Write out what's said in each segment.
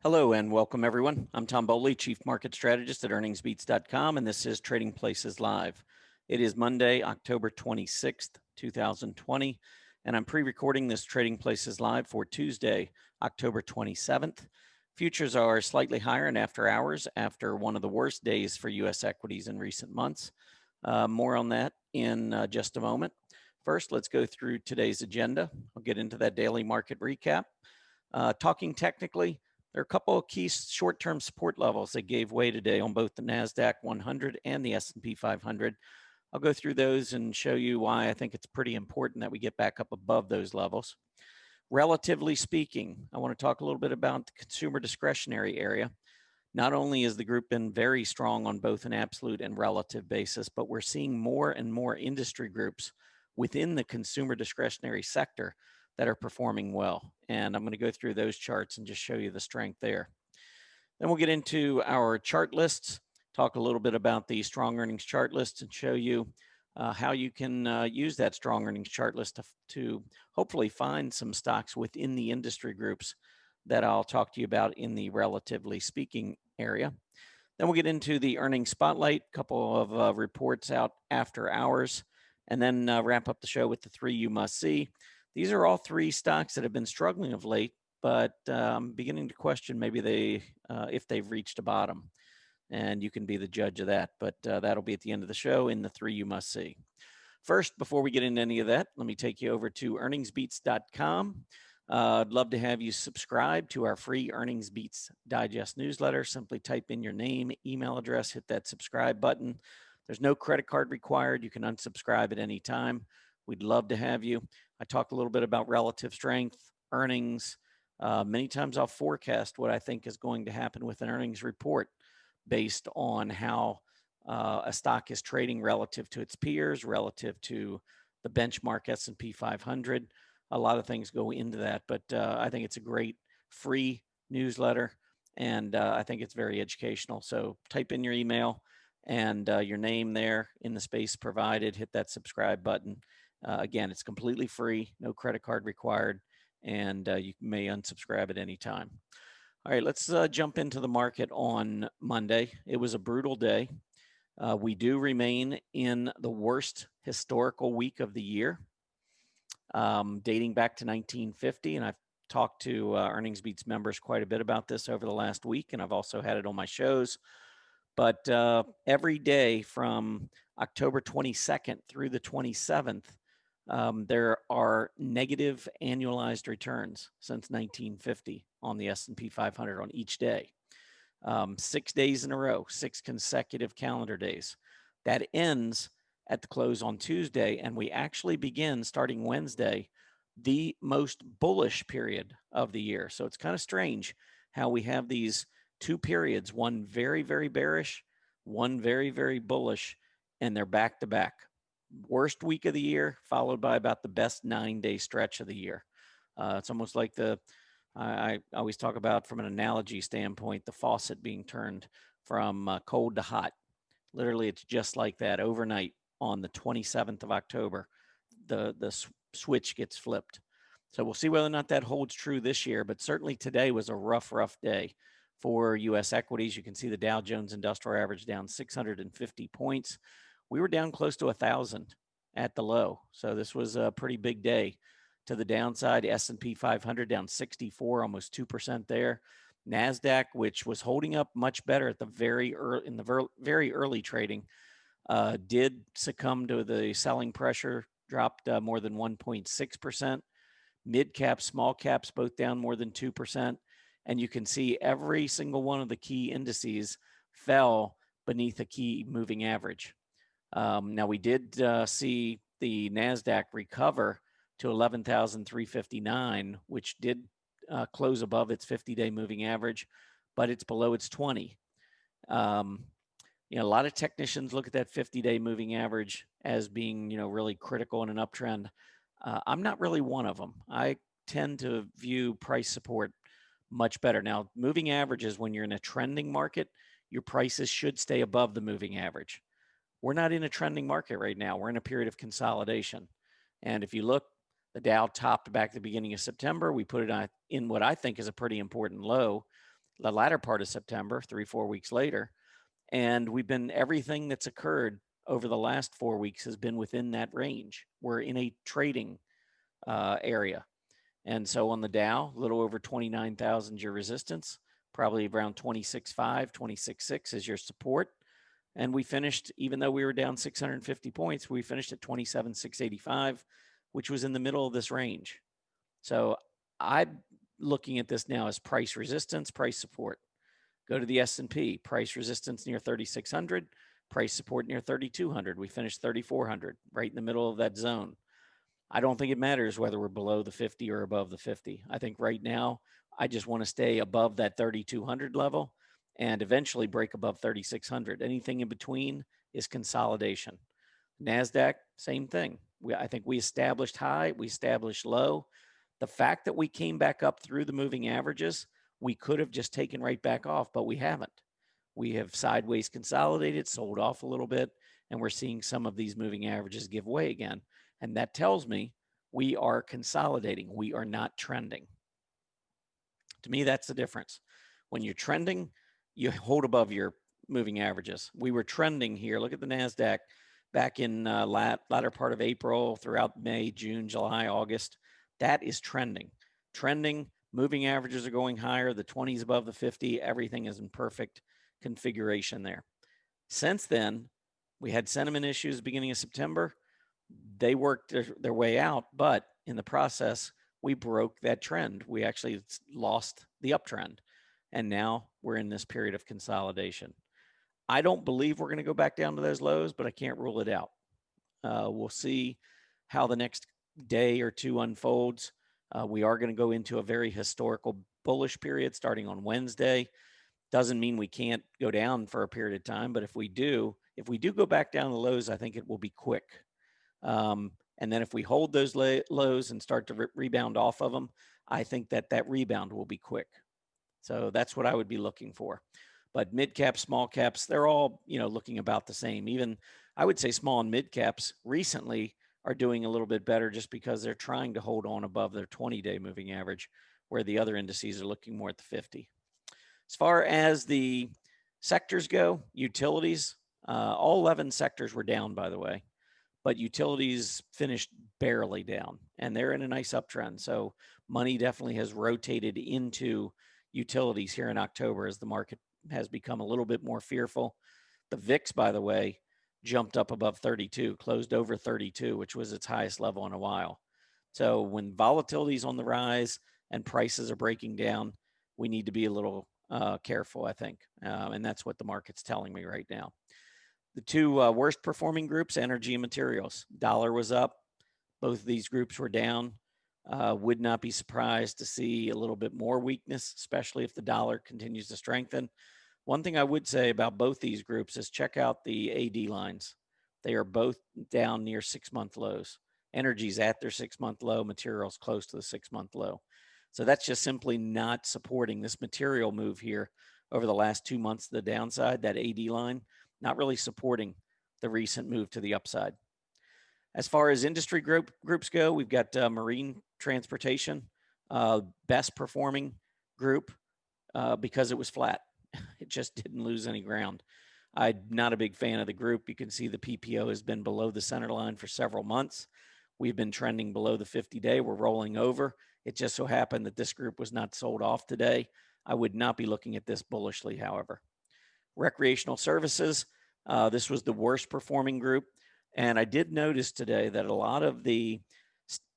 Hello and welcome everyone. I'm Tom Bowley, Chief Market Strategist at earningsbeats.com, and this is Trading Places Live. It is Monday, October 26th, 2020, and I'm pre-recording this Trading Places Live for Tuesday, October 27th. Futures are slightly higher in after hours after one of the worst days for U.S. equities in recent months. More on that in just a moment. First, let's go through today's agenda. I'll get into that daily market recap. Talking technically, there are a couple of key short-term support levels that gave way today on both the NASDAQ 100 and the S&P 500. I'll go through those and show you why I think it's pretty important that we get back up above those levels. Relatively speaking, I want to talk a little bit about the consumer discretionary area. Not only has the group been very strong on both an absolute and relative basis, but we're seeing more and more industry groups within the consumer discretionary sector that are performing well. And I'm going to go through those charts and just show you the strength there. Then we'll get into our chart lists, talk a little bit about the strong earnings chart list and show you how you can use that strong earnings chart list to hopefully find some stocks within the industry groups that I'll talk to you about in the relatively speaking area. Then we'll get into the earnings spotlight, a couple of reports out after hours, and then wrap up the show with the three you must see. These are all three stocks that have been struggling of late, but I'm beginning to question maybe if they've reached a bottom, and you can be the judge of that. But that'll be at the end of the show in the three you must see. First, before we get into any of that, let me take you over to earningsbeats.com. I'd love to have you subscribe to our free Earnings Beats Digest newsletter. Simply type in your name, email address, hit that subscribe button. There's no credit card required. You can unsubscribe at any time. We'd love to have you. I talk a little bit about relative strength, earnings. Many times I'll forecast what I think is going to happen with an earnings report based on how a stock is trading relative to its peers, relative to the benchmark S&P 500. A lot of things go into that, but I think it's a great free newsletter, and I think it's very educational. So type in your email and your name there in the space provided, hit that subscribe button. Again, it's completely free, no credit card required, and you may unsubscribe at any time. All right, let's jump into the market on Monday. It was a brutal day. We do remain in the worst historical week of the year, dating back to 1950, and I've talked to Earnings Beats members quite a bit about this over the last week, and I've also had it on my shows. But every day from October 22nd through the 27th, there are negative annualized returns since 1950 on the S&P 500 on each day. 6 days in a row, 6 consecutive calendar days. That ends at the close on Tuesday, and we actually begin starting Wednesday, the most bullish period of the year. So it's kind of strange how we have these two periods, one very, very bearish, one very, very bullish, and they're back to back. Worst week of the year, followed by about the best 9-day stretch of the year. It's almost like I always talk about, from an analogy standpoint, the faucet being turned from cold to hot. Literally, it's just like that. Overnight on the 27th of October, the switch gets flipped. So we'll see whether or not that holds true this year, but certainly today was a rough day for U.S. equities. You can see the Dow Jones Industrial Average down 650 points. We were down close to 1,000 at the low. So this was a pretty big day to the downside. S&P 500 down 64, almost 2% there. NASDAQ, which was holding up much better at the very early trading, did succumb to the selling pressure, dropped more than 1.6%. Mid caps, small caps, both down more than 2%. And you can see every single one of the key indices fell beneath a key moving average. Now, we did see the NASDAQ recover to 11,359, which did close above its 50-day moving average, but it's below its 20. A lot of technicians look at that 50-day moving average as being, really critical in an uptrend. I'm not really one of them. I tend to view price support much better. Now, moving averages, when you're in a trending market, your prices should stay above the moving average. We're not in a trending market right now. We're in a period of consolidation. And if you look, the Dow topped back at the beginning of September. We put it in what I think is a pretty important low. the latter part of September, 3-4 weeks later. And everything that's occurred over the last 4 weeks has been within that range. We're in a trading area. And so on the Dow, a little over 29,000 is your resistance, probably around 26.5, 26.6 is your support. And we finished, even though we were down 650 points, we finished at 27,685, which was in the middle of this range. So I'm looking at this now as price resistance, price support. Go to the S&P, price resistance near 3,600, price support near 3,200. We finished 3,400, right in the middle of that zone. I don't think it matters whether we're below the 50 or above the 50. I think right now, I just want to stay above that 3,200 level and eventually break above 3,600. Anything in between is consolidation. NASDAQ, same thing. I think we established high, we established low. The fact that we came back up through the moving averages, we could have just taken right back off, but we haven't. We have sideways consolidated, sold off a little bit, and we're seeing some of these moving averages give way again. And that tells me we are consolidating. We are not trending. To me, that's the difference. When you're trending, you hold above your moving averages. We were trending here. Look at the NASDAQ back in latter part of April, throughout May, June, July, August. That is trending. Trending, moving averages are going higher. The 20s above the 50. Everything is in perfect configuration there. Since then, we had sentiment issues beginning of September. They worked their way out, but in the process, we broke that trend. We actually lost the uptrend, and now we're in this period of consolidation. I don't believe we're going to go back down to those lows, but I can't rule it out. We'll see how the next day or two unfolds. We are going to go into a very historical bullish period starting on Wednesday. Doesn't mean we can't go down for a period of time, but if we do go back down the lows, I think it will be quick. And then if we hold those lows and start to rebound off of them, I think that rebound will be quick. So that's what I would be looking for. But mid caps, small caps, they're all, looking about the same. Even I would say small and mid caps recently are doing a little bit better just because they're trying to hold on above their 20-day moving average, where the other indices are looking more at the 50. As far as the sectors go, utilities, all 11 sectors were down, by the way, but utilities finished barely down, and they're in a nice uptrend. So money definitely has rotated into utilities here in October as the market has become a little bit more fearful. The VIX, by the way, jumped up above 32, closed over 32, which was its highest level in a while. So when volatility is on the rise and prices are breaking down, we need to be a little careful, I think. And that's what the market's telling me right now. The two worst performing groups, energy and materials. Dollar was up. Both of these groups were down. Would not be surprised to see a little bit more weakness, especially if the dollar continues to strengthen. One thing I would say about both these groups is check out the AD lines. They are both down near 6-month lows. Energy's at their 6-month low, materials close to the 6-month low. So that's just simply not supporting this material move here over the last 2 months to the downside. That AD line, not really supporting the recent move to the upside. As far as industry groups go, we've got marine transportation, best performing group because it was flat. It just didn't lose any ground. I'm not a big fan of the group. You can see the PPO has been below the center line for several months. We've been trending below the 50-day. We're rolling over. It just so happened that this group was not sold off today. I would not be looking at this bullishly, however. Recreational services, this was the worst performing group. And I did notice today that a lot of the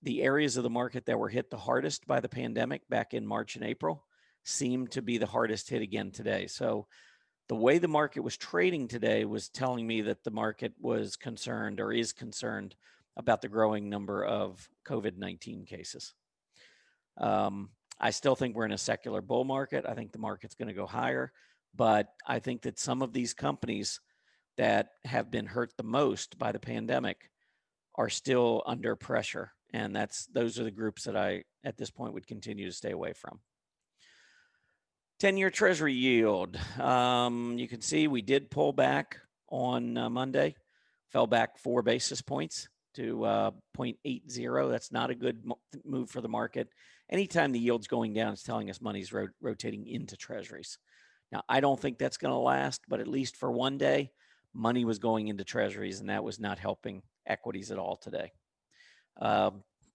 areas of the market that were hit the hardest by the pandemic back in March and April seem to be the hardest hit again today. So the way the market was trading today was telling me that the market was concerned or is concerned about the growing number of COVID-19 cases. I still think we're in a secular bull market. I think the market's going to go higher, but I think that some of these companies that have been hurt the most by the pandemic are still under pressure. And those are the groups that I, at this point, would continue to stay away from. 10-year Treasury yield. You can see we did pull back on Monday, fell back 4 basis points. to 0.80. That's not a good move for the market. Anytime the yield's going down, it's telling us money's rotating into treasuries. Now, I don't think that's going to last, but at least for one day, money was going into treasuries, and that was not helping equities at all today.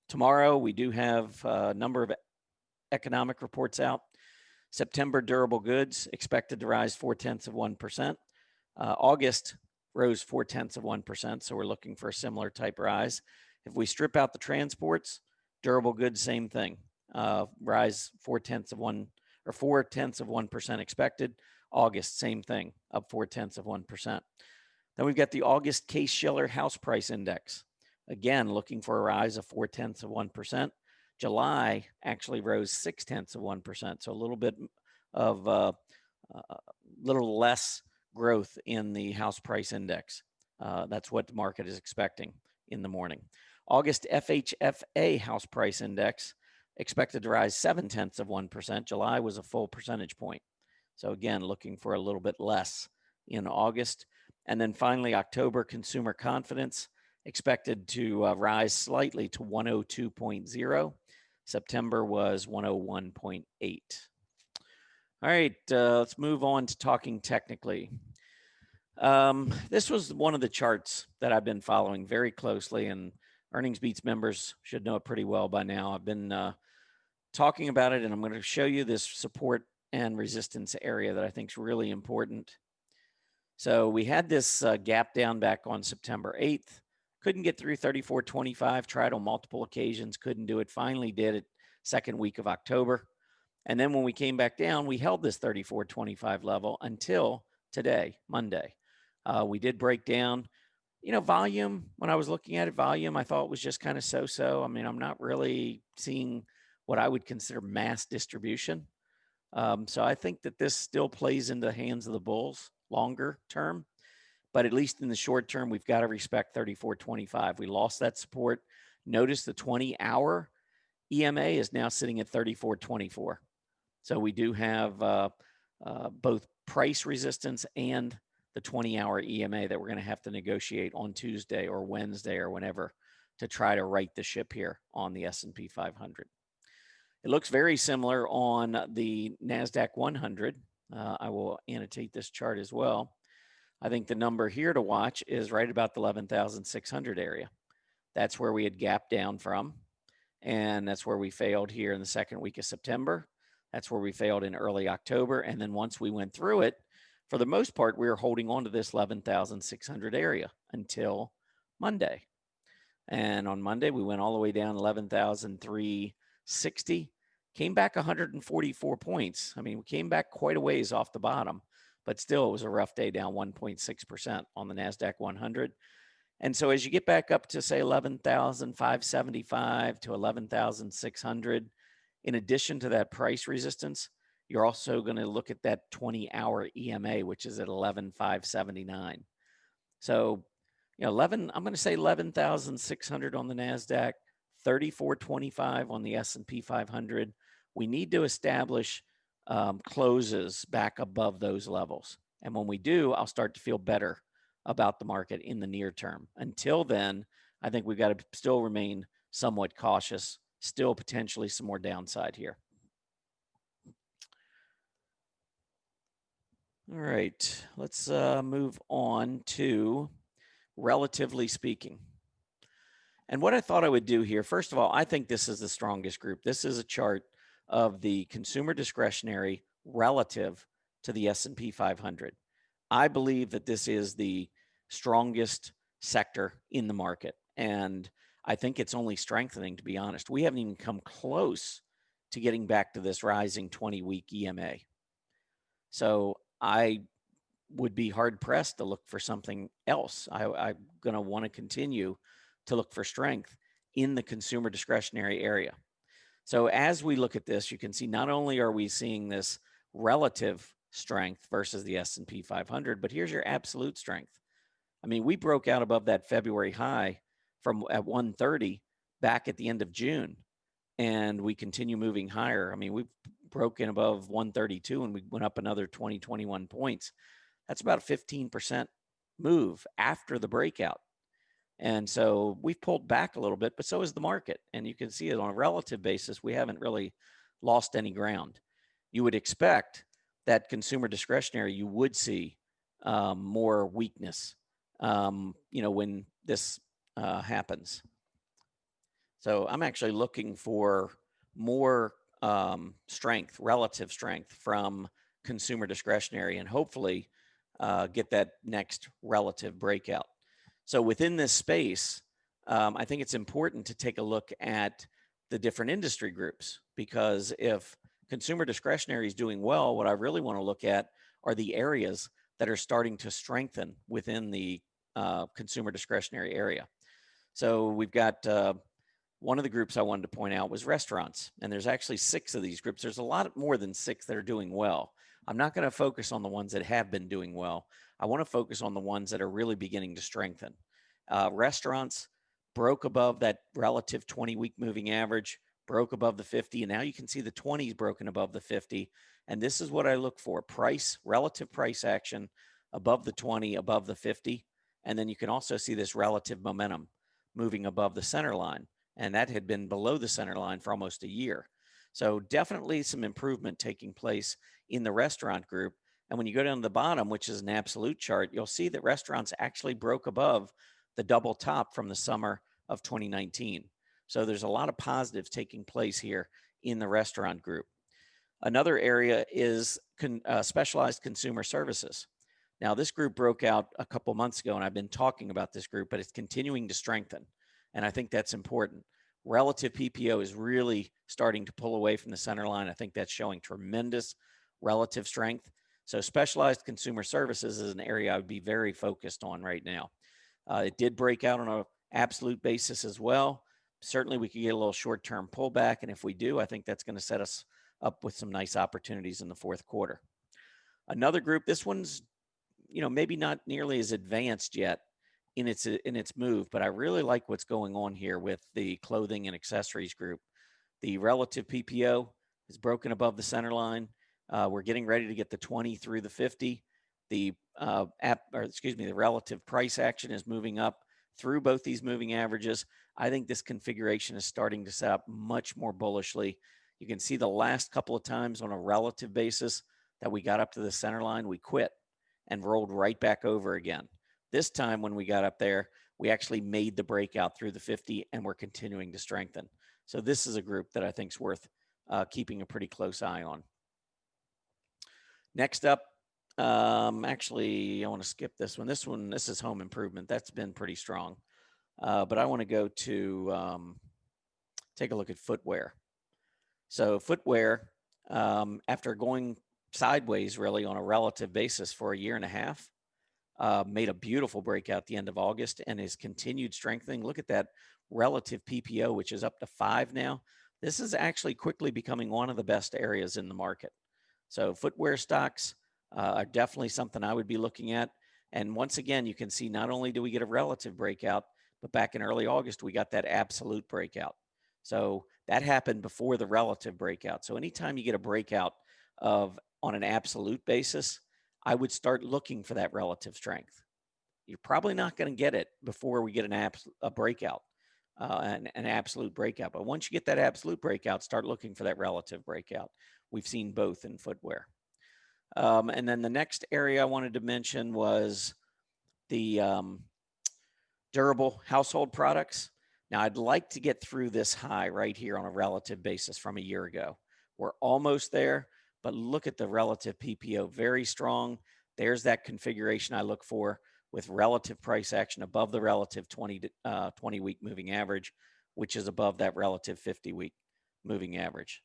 Tomorrow, we do have a number of economic reports out. September durable goods expected to rise 0.4%. August rose 0.4%, so we're looking for a similar type rise. If we strip out the transports, durable goods, same thing. Rise 0.4% expected. August, same thing, up 0.4%. Then we've got the August Case-Shiller House Price Index. Again, looking for a rise of 0.4%. July actually rose 0.6%, so a little bit of little less growth in the house price index. That's what the market is expecting in the morning. August FHFA house price index expected to rise 0.7%. July was a full percentage point. So again, looking for a little bit less in August. And then finally, October consumer confidence expected to rise slightly to 102.0. September was 101.8. All right, let's move on to talking technically. This was one of the charts that I've been following very closely, and Earnings Beats members should know it pretty well by now. I've been talking about it, and I'm going to show you this support and resistance area that I think is really important. So we had this gap down back on September 8th. Couldn't get through 34.25, tried on multiple occasions, couldn't do it, finally did it second week of October. And then when we came back down, we held this 34.25 level until today, Monday. We did break down, volume. When I was looking at it, volume, I thought was just kind of so-so. I mean, I'm not really seeing what I would consider mass distribution. So I think that this still plays into the hands of the bulls longer term. But at least in the short term, we've got to respect 34.25. We lost that support. Notice the 20-hour EMA is now sitting at 34.24. So we do have both price resistance and the 20-hour EMA that we're going to have to negotiate on Tuesday or Wednesday or whenever to try to right the ship here on the S&P 500. It looks very similar on the NASDAQ 100. I will annotate this chart as well. I think the number here to watch is right about the 11,600 area. That's where we had gapped down from, and that's where we failed here in the second week of September. That's where we failed in early October, and then once we went through it, for the most part, we were holding on to this 11,600 area until Monday. And on Monday, we went all the way down 11,360, came back 144 points. I mean, we came back quite a ways off the bottom, but still it was a rough day, down 1.6% on the NASDAQ 100. And so as you get back up to, say, 11,575 to 11,600, in addition to that price resistance, you're also going to look at that 20-hour EMA, which is at 11,579. So, I'm going to say 11,600 on the NASDAQ, 34.25 on the S&P 500. We need to establish closes back above those levels. And when we do, I'll start to feel better about the market in the near term. Until then, I think we've got to still remain somewhat cautious, still potentially some more downside here. All right, let's move on to relatively speaking. And what I thought I would do here, first of all, I think this is the strongest group. This is a chart of the consumer discretionary relative to the S&P 500. I believe that this is the strongest sector in the market. And I think it's only strengthening, to be honest. We haven't even come close to getting back to this rising 20-week EMA. So I would be hard-pressed to look for something else. I'm going to want to continue to look for strength in the consumer discretionary area. So as we look at this, you can see not only are we seeing this relative strength versus the S&P 500, but here's your absolute strength. I mean, we broke out above that February high from at 130 back at the end of June, and we continue moving higher. I mean, we've broken above 132 and we went up another 20, 21 points. That's about a 15% move after the breakout. And so we've pulled back a little bit, but so is the market. And you can see it on a relative basis. We haven't really lost any ground. You would expect that consumer discretionary, you would see more weakness, when this happens. So I'm actually looking for more strength, relative strength from consumer discretionary, and hopefully get that next relative breakout. So within this space, I think it's important to take a look at the different industry groups, because if consumer discretionary is doing well, what I really want to look at are the areas that are starting to strengthen within the consumer discretionary area. So we've got one of the groups I wanted to point out was restaurants, and there's actually 6 of these groups. There's a lot more than 6 that are doing well. I'm not going to focus on the ones that have been doing well. I want to focus on the ones that are really beginning to strengthen. Restaurants broke above that relative 20-week moving average, broke above the 50, and now you can see the 20s broken above the 50. And this is what I look for: relative price action above the 20, above the 50. And then you can also see this relative momentum moving above the center line. And that had been below the center line for almost a year. So definitely some improvement taking place in the restaurant group. And when you go down to the bottom, which is an absolute chart, you'll see that restaurants actually broke above the double top from the summer of 2019. So there's a lot of positives taking place here in the restaurant group. Another area is specialized consumer services. Now, this group broke out a couple months ago, and I've been talking about this group, but it's continuing to strengthen. And I think that's important. Relative PPO is really starting to pull away from the center line. I think that's showing tremendous relative strength. So specialized consumer services is an area I would be very focused on right now. It did break out on an absolute basis as well. Certainly we could get a little short-term pullback, and if we do, I think that's going to set us up with some nice opportunities in the fourth quarter. Another group, this one's maybe not nearly as advanced yet in its move, but I really like what's going on here with the clothing and accessories group. The relative PPO is broken above the center line. We're getting ready to get the 20 through the 50. The relative price action is moving up through both these moving averages. I think this configuration is starting to set up much more bullishly. You can see the last couple of times on a relative basis that we got up to the center line, we quit and rolled right back over again. This time when we got up there, we actually made the breakout through the 50, and we're continuing to strengthen. So this is a group that I think is worth keeping a pretty close eye on. Next up, actually, I want to skip this one. This is home improvement. That's been pretty strong. But I want to go to take a look at footwear. So footwear, after going sideways really on a relative basis for a year and a half, made a beautiful breakout at the end of August and has continued strengthening. Look at that relative PPO, which is up to 5 now. This is actually quickly becoming one of the best areas in the market. So footwear stocks are definitely something I would be looking at. And once again, you can see not only do we get a relative breakout, but back in early August, we got that absolute breakout. So that happened before the relative breakout. So anytime you get a breakout on an absolute basis, I would start looking for that relative strength. You're probably not going to get it before we get a breakout, an absolute breakout. But once you get that absolute breakout, start looking for that relative breakout. We've seen both in footwear. And then the next area I wanted to mention was the durable household products. Now, I'd like to get through this high right here on a relative basis from a year ago. We're almost there, but look at the relative PPO, very strong. There's that configuration I look for with relative price action above the relative 20-week moving average, which is above that relative 50-week moving average.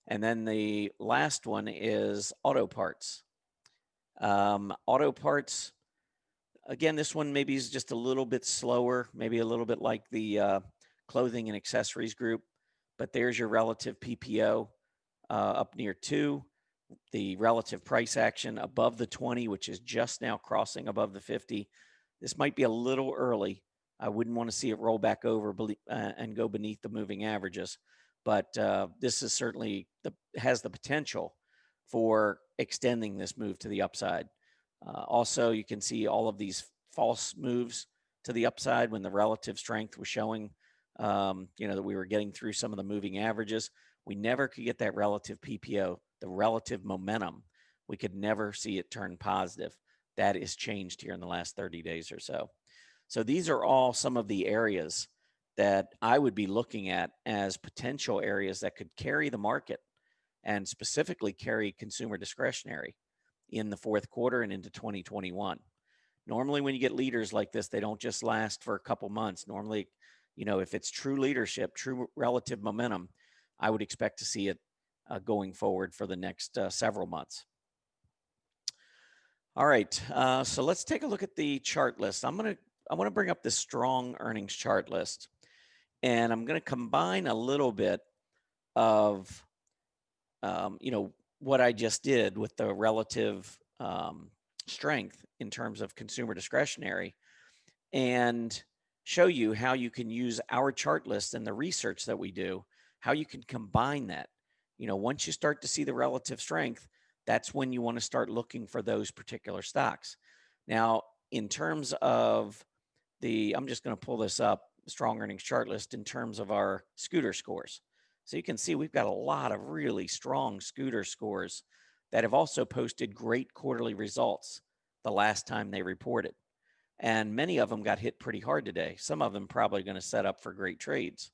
And then the last one is auto parts. Auto parts, again, this one maybe is just a little bit slower, maybe a little bit like the clothing and accessories group, but there's your relative PPO up near 2, the relative price action above the 20, which is just now crossing above the 50. This might be a little early. I wouldn't want to see it roll back over and go beneath the moving averages. But this is certainly has the potential for extending this move to the upside. Also, you can see all of these false moves to the upside when the relative strength was showing, that we were getting through some of the moving averages. We never could get that relative PPO, the relative momentum. We could never see it turn positive. That is changed here in the last 30 days or so. So these are all some of the areas that I would be looking at as potential areas that could carry the market and specifically carry consumer discretionary in the fourth quarter and into 2021. Normally, when you get leaders like this, they don't just last for a couple months. Normally, if it's true leadership, true relative momentum, I would expect to see it going forward for the next several months. All right, so let's take a look at the chart list. I want to bring up this strong earnings chart list, and I'm going to combine a little bit of what I just did with the relative strength in terms of consumer discretionary, and show you how you can use our chart list and the research that we do, how you can combine that. Once you start to see the relative strength, that's when you want to start looking for those particular stocks. Now, in terms of I'm just going to pull this up, strong earnings chart list in terms of our scooter scores. So you can see we've got a lot of really strong scooter scores that have also posted great quarterly results the last time they reported. And many of them got hit pretty hard today. Some of them probably going to set up for great trades.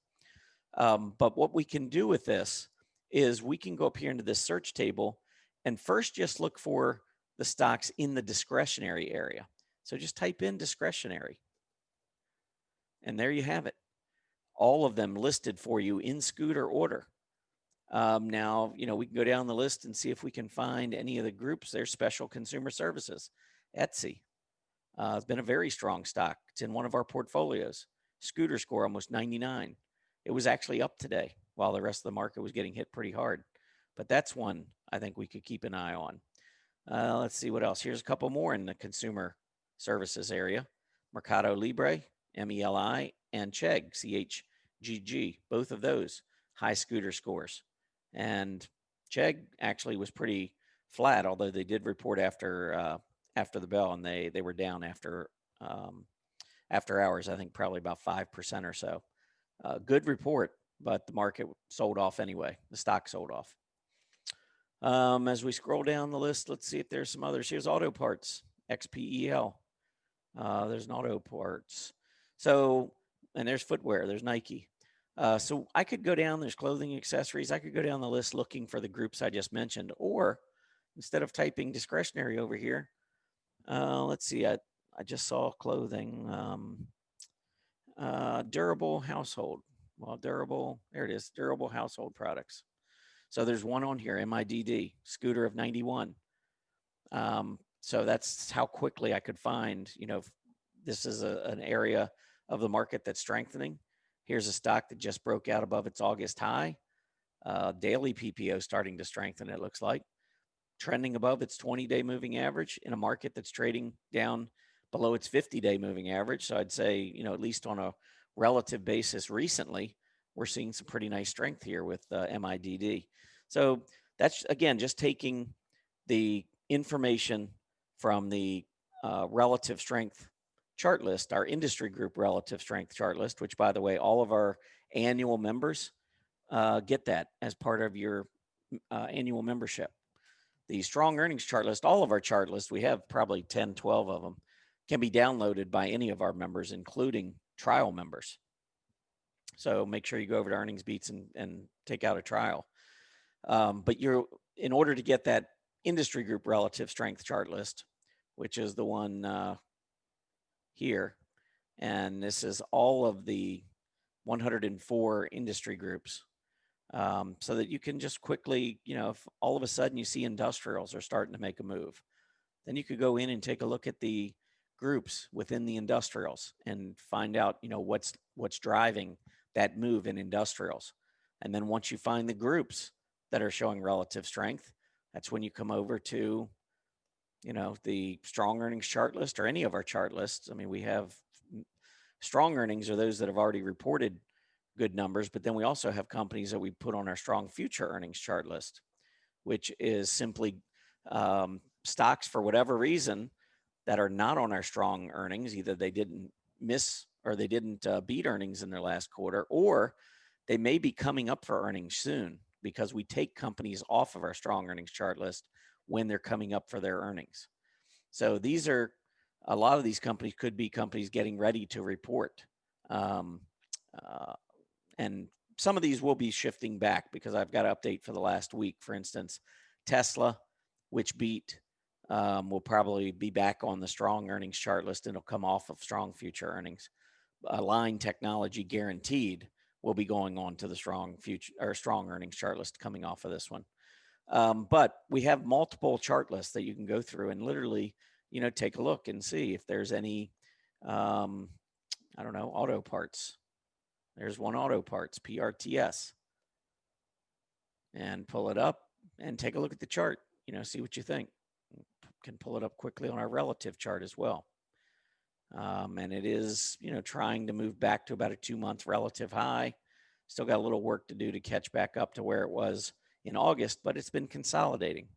But what we can do with this is we can go up here into this search table and first just look for the stocks in the discretionary area. So just type in discretionary. And there you have it. All of them listed for you in scooter order. Now, we can go down the list and see if we can find any of the groups. There's Special Consumer Services, Etsy. It's been a very strong stock. It's in one of our portfolios. Scooter score almost 99. It was actually up today while the rest of the market was getting hit pretty hard. But that's one I think we could keep an eye on. Let's see what else. Here's a couple more in the consumer services area. Mercado Libre, MELI, and Chegg, CHGG, both of those high scooter scores. And Chegg actually was pretty flat, although they did report after the bell, and they were down after hours, I think probably about 5% or so. Good report, but the market sold off anyway. The stock sold off. As we scroll down the list, let's see if there's some others. Here's auto parts, XPEL. There's an auto parts. So, and there's footwear, there's Nike. So I could go down, there's clothing, accessories. I could go down the list looking for the groups I just mentioned, or instead of typing discretionary over here, let's see, I just saw clothing, durable household. Well, durable, there it is, durable household products. So there's one on here, MIDD, scooter of 91. So that's how quickly I could find, this is an area of the market that's strengthening. Here's a stock that just broke out above its August high. Daily PPO starting to strengthen, it looks like. Trending above its 20-day moving average in a market that's trading down below its 50-day moving average. So I'd say, at least on a relative basis recently, we're seeing some pretty nice strength here with MIDD. So that's, again, just taking the information from the relative strength chart list, our industry group relative strength chart list, which, by the way, all of our annual members get that as part of your annual membership. The strong earnings chart list, all of our chart lists, we have probably 10, 12 of them, can be downloaded by any of our members, including trial members. So make sure you go over to Earnings Beats and take out a trial. But in order to get that industry group relative strength chart list, which is the one here, and this is all of the 104 industry groups, so that you can just quickly, if all of a sudden you see industrials are starting to make a move, then you could go in and take a look at the groups within the industrials and find out, what's driving that move in industrials. And then once you find the groups that are showing relative strength, that's when you come over to, the strong earnings chart list or any of our chart lists. I mean, we have strong earnings are those that have already reported good numbers, but then we also have companies that we put on our strong future earnings chart list, which is simply stocks for whatever reason that are not on our strong earnings. Either they didn't, miss or they didn't beat earnings in their last quarter, or they may be coming up for earnings soon, because we take companies off of our strong earnings chart list when they're coming up for their earnings. So these are, a lot of these companies could be companies getting ready to report. And some of these will be shifting back, because I've got an update for the last week. For instance, Tesla, which beat, will probably be back on the strong earnings chart list, and it'll come off of strong future earnings. Line Technology, guaranteed, will be going on to the strong future or strong earnings chart list coming off of this one. But we have multiple chart lists that you can go through and literally, take a look and see if there's any, I don't know, auto parts. There's one auto parts, PRTS, and pull it up and take a look at the chart, see what you think. Can pull it up quickly on our relative chart as well. And it is, trying to move back to about a 2-month relative high. Still got a little work to do to catch back up to where it was in August, but it's been consolidating.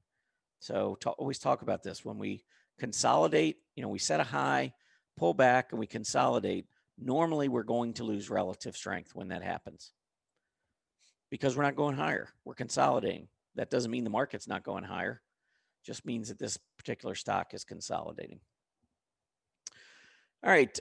So always talk about this. When we consolidate, we set a high, pull back, and we consolidate. Normally, we're going to lose relative strength when that happens, because we're not going higher. We're consolidating. That doesn't mean the market's not going higher. It just means that this particular stock is consolidating. All right,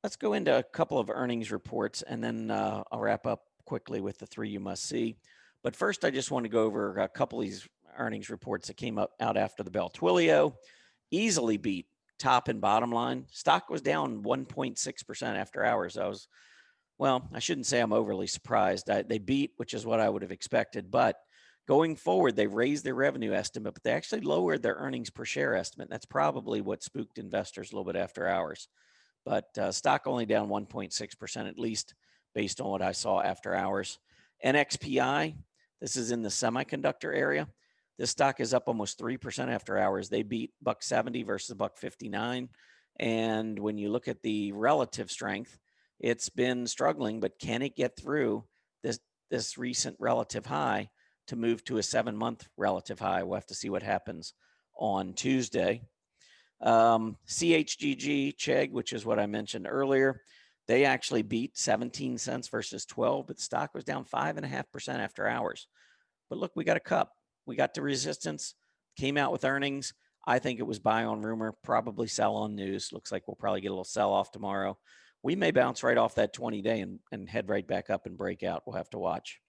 let's go into a couple of earnings reports, and then I'll wrap up quickly with the 3 you must see. But first, I just want to go over a couple of these earnings reports that came out after the bell. Twilio easily beat top and bottom line. Stock was down 1.6% after hours. I shouldn't say I'm overly surprised. They beat, which is what I would have expected. But going forward, they raised their revenue estimate, but they actually lowered their earnings per share estimate. That's probably what spooked investors a little bit after hours. But stock only down 1.6%, at least based on what I saw after hours. NXPI, this is in the semiconductor area. This stock is up almost 3% after hours. They beat $1.70 versus $1.59. And when you look at the relative strength, it's been struggling, but can it get through this recent relative high to move to a 7-month relative high? We'll have to see what happens on Tuesday. CHGG, Chegg, which is what I mentioned earlier, they actually beat 17 cents versus 12, but the stock was down 5.5% after hours. But look, we got a cup. We got to resistance, came out with earnings. I think it was buy on rumor, probably sell on news. Looks like we'll probably get a little sell off tomorrow. We may bounce right off that 20-day and head right back up and break out. We'll have to watch.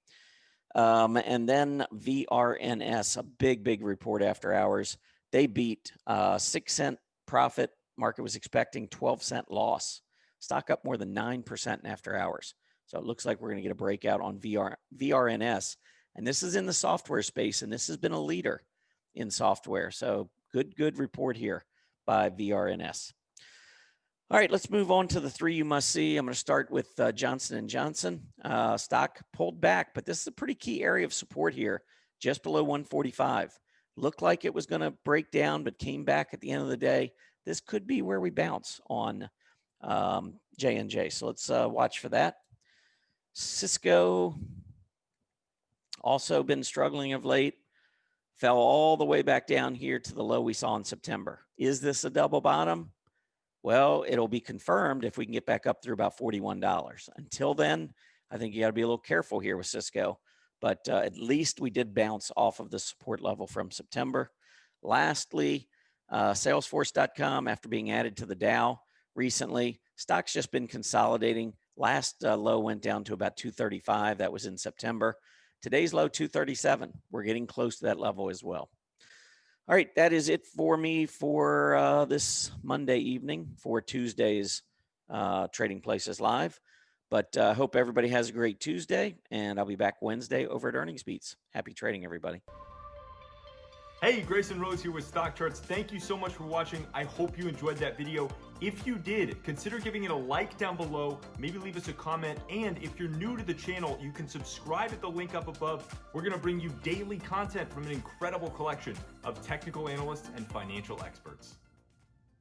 And then VRNS, a big report after hours. They beat 6-cent profit. Market was expecting 12-cent loss. Stock up more than 9% in after hours. So it looks like we're going to get a breakout on VRNS. And this is in the software space, and this has been a leader in software. So good report here by VRNS. All right, let's move on to the 3 you must see. I'm going to start with Johnson & Johnson. Stock pulled back, but this is a pretty key area of support here, just below 145. Looked like it was going to break down, but came back at the end of the day. This could be where we bounce on J&J. So let's watch for that. Cisco also been struggling of late. Fell all the way back down here to the low we saw in September. Is this a double bottom? Well, it'll be confirmed if we can get back up through about $41. Until then, I think you got to be a little careful here with Cisco. But at least we did bounce off of the support level from September. Lastly, Salesforce.com, after being added to the Dow recently, stock's just been consolidating. Last low went down to about 235. That was in September. Today's low, 237. We're getting close to that level as well. All right, that is it for me for this Monday evening for Tuesday's Trading Places Live. But I hope everybody has a great Tuesday, and I'll be back Wednesday over at Earnings Beats. Happy trading, everybody. Hey, Grayson Rose here with StockCharts. Thank you so much for watching. I hope you enjoyed that video. If you did, consider giving it a like down below, maybe leave us a comment, and if you're new to the channel, you can subscribe at the link up above. We're going to bring you daily content from an incredible collection of technical analysts and financial experts.